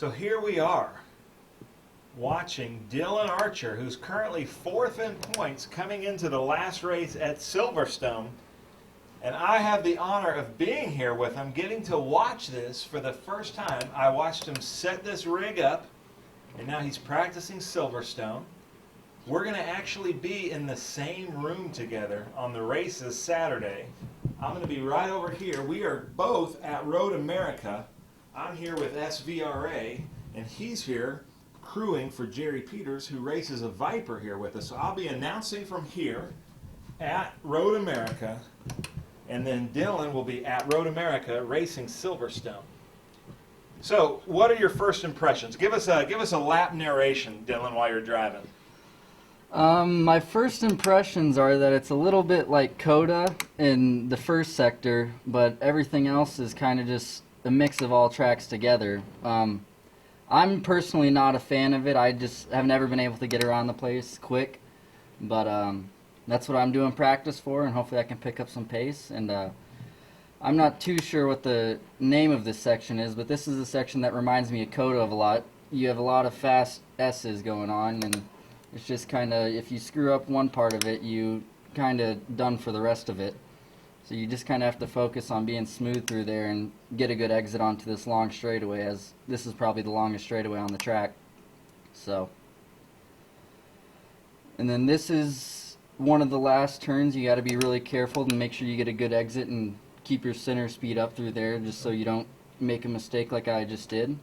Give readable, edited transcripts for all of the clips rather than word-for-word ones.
So here we are, watching Dylan Archer, who's currently 4th in points, coming into the last race at Silverstone. And I have the honor of being here with him, getting to watch this for the first time. I watched him set this rig up, and now he's practicing Silverstone. We're going to actually be in the same room together on the races Saturday. I'm going to be right over here. We are both at Road America. I'm here with SVRA, and he's here crewing for Jerry Peters, who races a Viper here with us. So I'll be announcing from here at Road America, and then Dylan will be at Road America racing Silverstone. So what are your first impressions? Give us a lap narration, Dylan, while you're driving. My first impressions are that it's a little bit like Coda in the first sector, but everything else is kind of just a mix of all tracks together. I'm personally not a fan of it. I just have never been able to get around the place quick, but that's what I'm doing practice for, and hopefully I can pick up some pace. And I'm not too sure what the name of this section is, but this is a section that reminds me of Coda a lot. You have a lot of fast S's going on, and it's just kind of, if you screw up one part of it, you kind of done for the rest of it. So you just kind of have to focus on being smooth through there and get a good exit onto this long straightaway, as this is probably the longest straightaway on the track. So, and then this is one of the last turns. You got to be really careful and make sure you get a good exit and keep your center speed up through there, just so you don't make a mistake like I just did.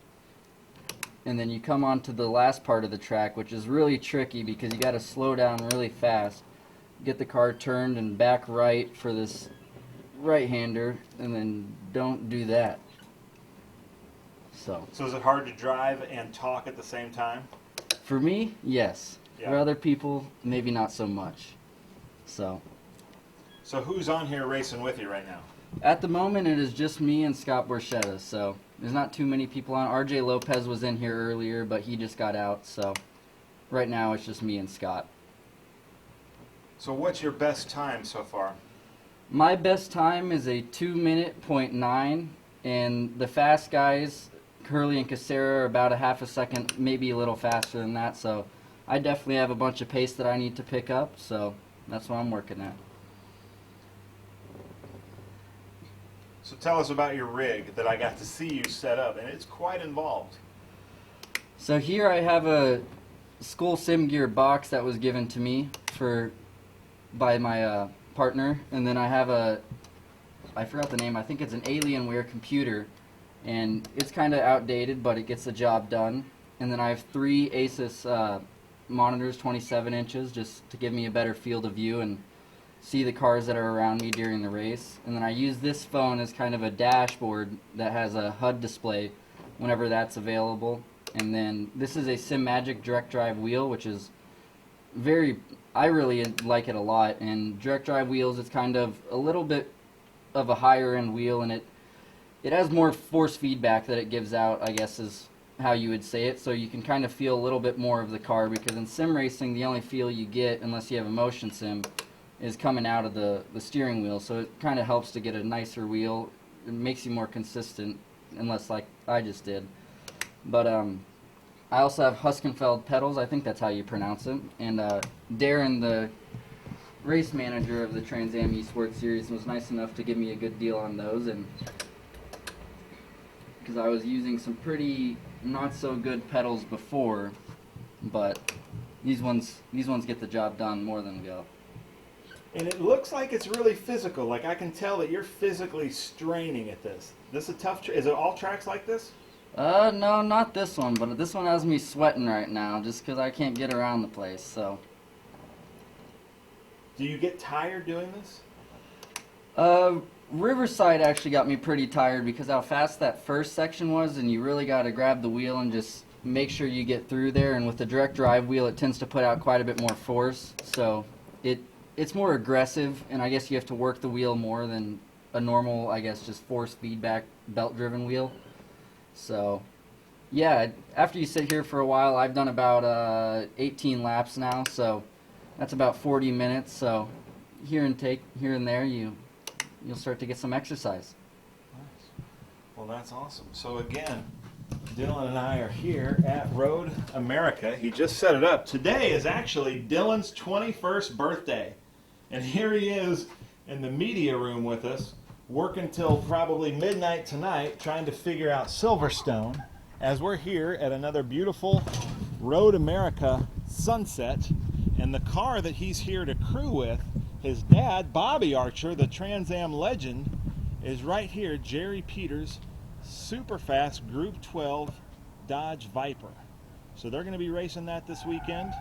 And then you come on to the last part of the track, which is really tricky because you got to slow down really fast, get the car turned and back right for this right-hander, and then don't do that. So is it hard to drive and talk at the same time? For me, yes. Yeah. For other people, maybe not so much. So who's on here racing with you right now? at the moment, it is just me and Scott Borchetta, so there's not too many people on. RJ Lopez was in here earlier, but he just got out, so right now it's just me and Scott. So what's your best time so far? My best time is a 2:09, and the fast guys, Curly and Casera, are about a half a second, maybe a little faster than that, so I definitely have a bunch of pace that I need to pick up, so that's what I'm working at. So tell us about your rig that I got to see you set up, and it's quite involved. So here I have a Skull Sim Gear box that was given to me by my partner, and then I have I forgot the name, I think it's an Alienware computer, and it's kind of outdated, but it gets the job done. And then I have 3 Asus monitors, 27 inches, just to give me a better field of view and see the cars that are around me during the race. And then I use this phone as kind of a dashboard that has a HUD display whenever that's available. And then this is a SimMagic direct drive wheel, which is I really like it a lot. And direct drive wheels, it's kind of a little bit of a higher end wheel, and it has more force feedback that it gives out, I guess is how you would say it, so you can kind of feel a little bit more of the car, because in sim racing the only feel you get, unless you have a motion sim, is coming out of the steering wheel. So it kind of helps to get a nicer wheel. It makes you more consistent, unless like I just did. But I also have Huskenfeld pedals, I think that's how you pronounce it, and Darren, the race manager of the Trans Am Esports Series, was nice enough to give me a good deal on those, and because I was using some pretty not so good pedals before, but these ones get the job done more than go. And it looks like it's really physical. Like I can tell that you're physically straining at this. This is a tough is it all tracks like this? No, not this one, but this one has me sweating right now just because I can't get around the place, so. Do you get tired doing this? Riverside actually got me pretty tired because how fast that first section was, and you really got to grab the wheel and just make sure you get through there. And with the direct drive wheel, it tends to put out quite a bit more force, so it's more aggressive, and I guess you have to work the wheel more than a normal, I guess, just force feedback belt-driven wheel. So, yeah, after you sit here for a while, I've done about 18 laps now, so that's about 40 minutes. So here and there, you'll start to get some exercise. Nice. Well, that's awesome. So again, Dylan and I are here at Road America. He just set it up. Today is actually Dylan's 21st birthday. And here he is in the media room with us, working till probably midnight tonight, trying to figure out Silverstone as we're here at another beautiful Road America sunset. And the car that he's here to crew with, his dad, Bobby Archer, the Trans Am legend, is right here, Jerry Peters' super fast Group 12 Dodge Viper. So they're going to be racing that this weekend.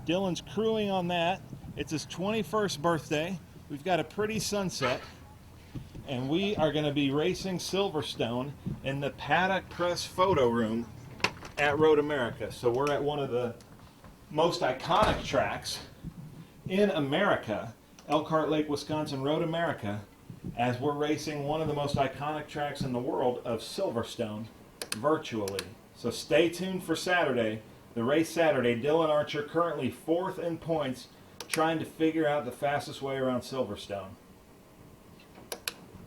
Dylan's crewing on that. It's his 21st birthday. We've got a pretty sunset, and we are going to be racing Silverstone in the Paddock Press photo room at Road America. So we're at one of the most iconic tracks in America, Elkhart Lake, Wisconsin, Road America, as we're racing one of the most iconic tracks in the world of Silverstone virtually. So stay tuned for Saturday, the race Saturday. Dylan Archer currently 4th in points, trying to figure out the fastest way around Silverstone.